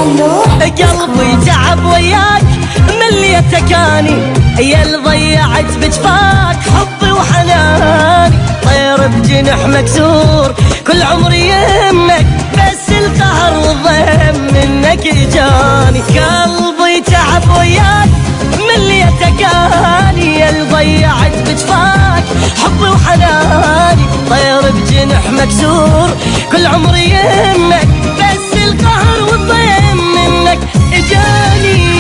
قلبي تعب وياك مليتك اني، يا اللي ضيعت بجفاك حبي وحناني. طير بجنح مكسور كل عمري يهمك، بس القهر والضيم منك جاني. قلبي تعب وياك مليتك اني، يا اللي ضيعت بجفاك حبي وحناني. طير بجنح مكسور كل عمري يهمك، بس القهر والضيم منك جاني.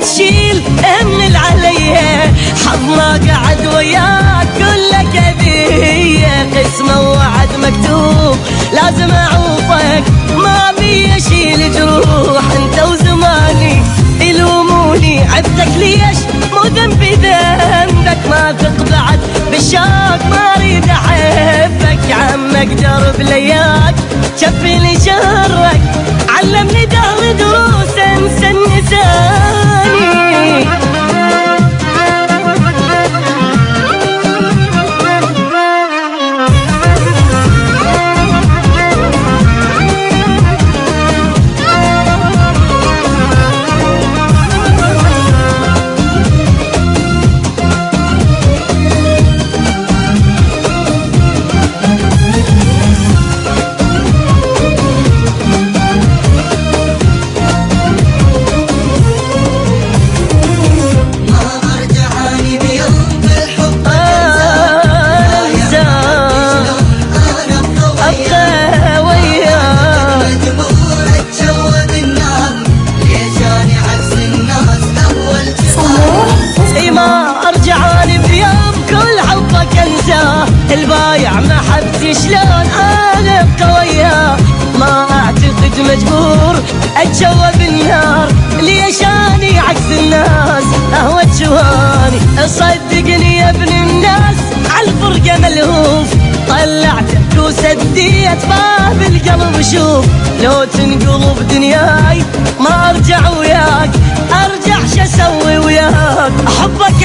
تشيل من عليا حظ ما قعد وياك كلك اذيه، قسمه وعد مكتوب لازم اعوفك، ما بي اشيل جروح انت وزماني. يلوموني عبتك ليش مو ذنبي ذنبك، ما ثق بعد بالشوق ما اريد احبك. عمك درب لياك شفي لي شرك، علمني دهر دروس انسى النساني. البايع محبتي شلون انا ابقى وياه، ما اعتقد مجبور اتشوى بالنار، ليشاني عكس الناس اهوى تشواني. صدقني يا ابن الناس عالفرقه ملهوف، طلعتك وسديت باب القلب. شوف لو تنقلب دنياي ما ارجع وياك، ارجع شو اسوي وياك. احبك